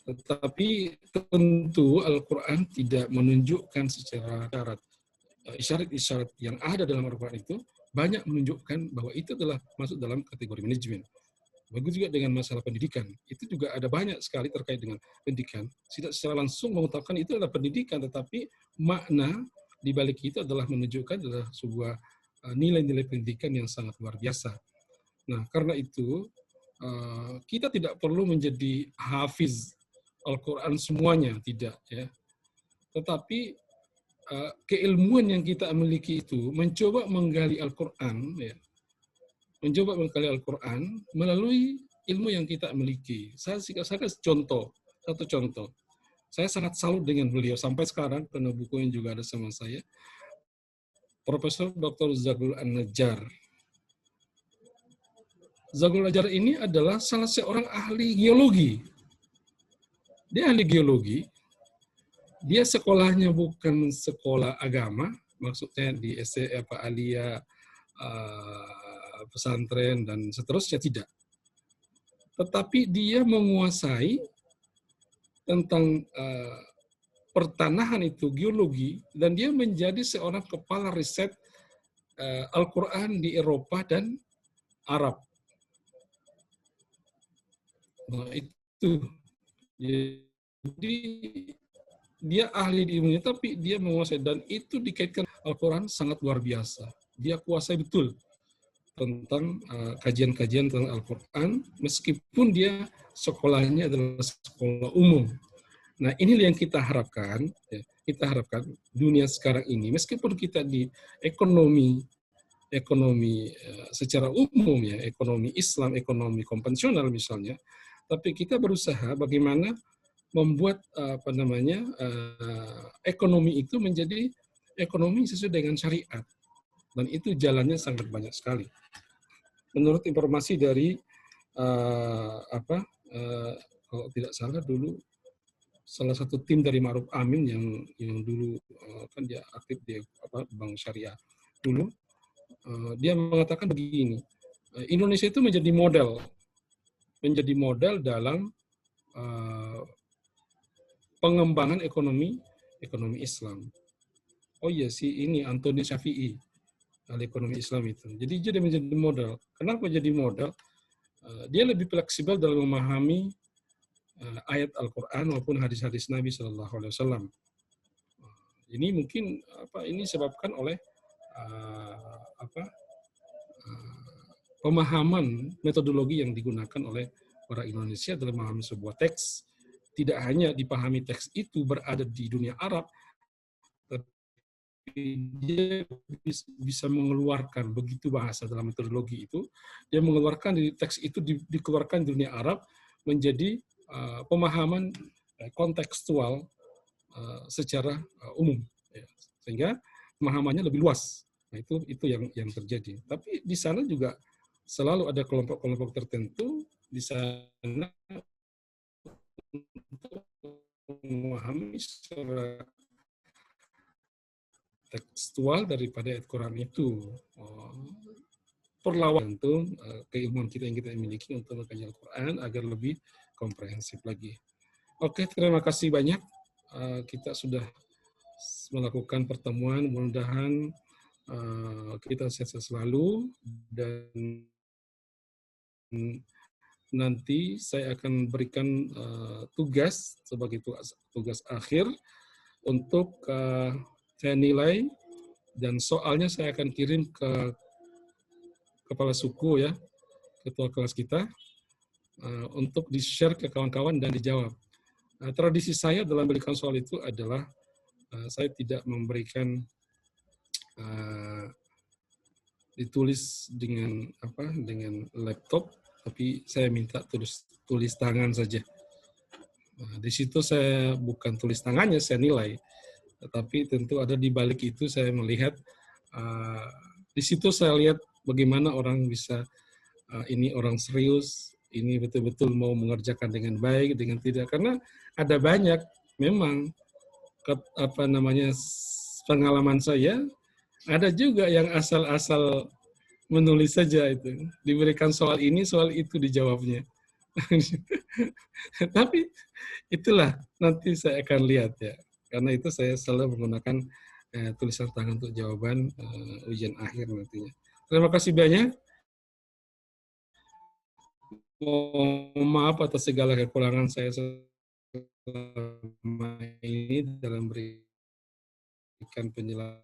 Tetapi tentu Al-Quran tidak menunjukkan secara syarat. Isyarat-isyarat yang ada dalam Al-Quran itu banyak menunjukkan bahwa itu adalah masuk dalam kategori manajemen. Begitu juga dengan masalah pendidikan. Itu juga ada banyak sekali terkait dengan pendidikan. Tidak secara langsung mengutarakan itu adalah pendidikan, tetapi makna di balik itu adalah menunjukkan adalah sebuah nilai-nilai pendidikan yang sangat luar biasa. Nah, karena itu kita tidak perlu menjadi hafiz Al-Quran semuanya, tidak ya. Tetapi keilmuan yang kita miliki itu mencoba menggali Al-Quran, ya, mencoba menggali Al-Quran melalui ilmu yang kita miliki. Saya kasih contoh, satu contoh. Saya sangat salut dengan beliau sampai sekarang karena bukunya juga ada sama saya. Profesor Dr. Zaghloul An-Najjar. Zaghloul An-Najjar ini adalah salah seorang ahli geologi. Dia ahli geologi. Dia sekolahnya bukan sekolah agama, maksudnya di Aliyah, pesantren dan seterusnya, tidak. Tetapi dia menguasai tentang pertanahan itu, geologi, dan dia menjadi seorang kepala riset Al-Quran di Eropa dan Arab. Nah, itu. Jadi dia ahli di ilmunya, tapi dia menguasai, dan itu dikaitkan Al-Quran sangat luar biasa. Dia kuasai betul tentang kajian-kajian tentang Al-Quran, meskipun dia sekolahnya adalah sekolah umum. Nah, inilah yang kita harapkan, ya. Kita harapkan dunia sekarang ini, meskipun kita di ekonomi secara umum, ya, ekonomi Islam, ekonomi konvensional misalnya, tapi kita berusaha bagaimana membuat ekonomi itu menjadi ekonomi sesuai dengan syariat, dan itu jalannya sangat banyak sekali. Menurut informasi dari kalau tidak salah dulu salah satu tim dari Ma'ruf Amin yang dulu kan dia aktif di Bank Syariah dulu, dia mengatakan begini, Indonesia itu menjadi model dalam pengembangan ekonomi Islam. Oh iya sih, ini Anthony Syafi'i, ahli ekonomi Islam itu. Jadi dia menjadi model. Kenapa jadi model? Dia lebih fleksibel dalam memahami ayat Al-Quran maupun hadis-hadis Nabi SAW. Ini mungkin ini disebabkan oleh pemahaman metodologi yang digunakan oleh orang Indonesia dalam memahami sebuah teks. Tidak hanya dipahami teks itu berada di dunia Arab, tapi dia bisa mengeluarkan begitu bahasa dalam metodologi itu, dia mengeluarkan di teks itu dikeluarkan di dunia Arab menjadi pemahaman kontekstual secara umum, ya. Sehingga pemahamannya lebih luas. Nah, itu yang terjadi. Tapi di sana juga selalu ada kelompok-kelompok tertentu di sana untuk memahami secara tekstual daripada ayat Quran itu. Perlawanan itu keilmuan kita yang kita miliki untuk mengkaji Al-Quran agar lebih komprehensif lagi. Oke, terima kasih banyak. Kita sudah melakukan pertemuan, mudah-mudahan kita sehat selalu, dan nanti saya akan berikan tugas sebagai tugas akhir untuk saya nilai, dan soalnya saya akan kirim ke kepala suku, ya, ketua kelas kita, untuk di-share ke kawan-kawan dan dijawab. Tradisi saya dalam memberikan soal itu adalah saya tidak memberikan ditulis dengan laptop, tapi saya minta tulis tangan saja. Di situ saya bukan tulis tangannya, saya nilai, tetapi tentu ada di balik itu saya melihat, di situ saya lihat bagaimana orang bisa ini orang serius, ini betul-betul mau mengerjakan dengan baik, dengan tidak, karena ada banyak memang pengalaman saya, ada juga yang asal-asal menulis saja, itu diberikan soal ini soal itu dijawabnya. Tapi itulah nanti saya akan lihat, ya, karena itu saya selalu menggunakan tulisan tangan untuk jawaban ujian akhir nantinya. Terima kasih banyak. Mohon maaf atas segala kekurangan saya selama ini dalam berikan penjelasan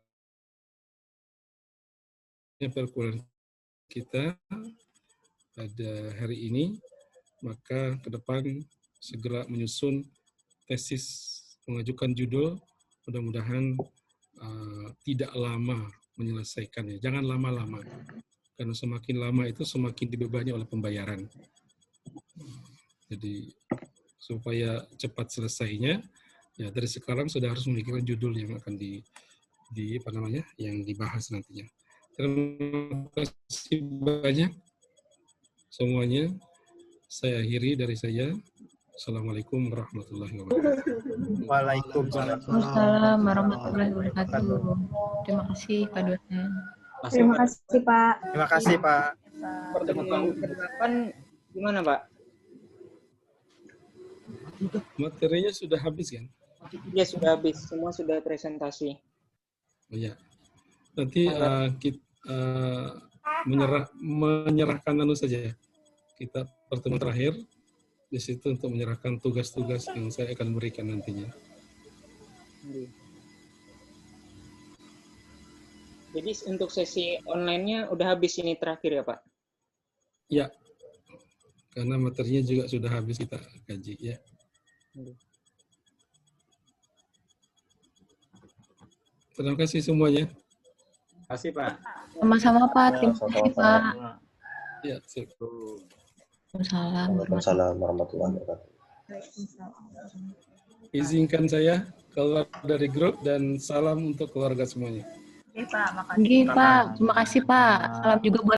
perkuliahan kita. pada hari ini, maka ke depan segera menyusun tesis, mengajukan judul, mudah-mudahan tidak lama menyelesaikannya. Jangan lama-lama, karena semakin lama itu semakin dibebani oleh pembayaran. Jadi supaya cepat selesainya, ya dari sekarang sudah harus memikirkan judul yang akan yang dibahas nantinya. Terima kasih banyak semuanya. Saya akhiri dari saya. Assalamualaikum warahmatullahi wabarakatuh. Waalaikumsalam warahmatullahi wabarakatuh. Terima kasih Pak Dosen. Terima kasih Pak. Terima kasih Pak. Pertemuan ke-8 gimana Pak? Materinya sudah habis kan? Ya sudah habis, semua sudah presentasi. Oh, ya. Nanti kita menyerahkan saja. Kita pertemuan terakhir di situ untuk menyerahkan tugas-tugas yang saya akan berikan nantinya. Jadi untuk sesi online-nya udah habis ini terakhir ya Pak? Ya, karena materinya juga sudah habis kita kaji ya. Terima kasih semuanya. Terima kasih Pak. Sama-sama Pak. Terima kasih Pak. Ya, sip. Waalaikumsalam warahmatullahi wabarakatuh. Izinkan saya keluar dari grup dan salam untuk keluarga semuanya. Oke Pak, makasih. Pak, terima kasih Pak. Salam juga buat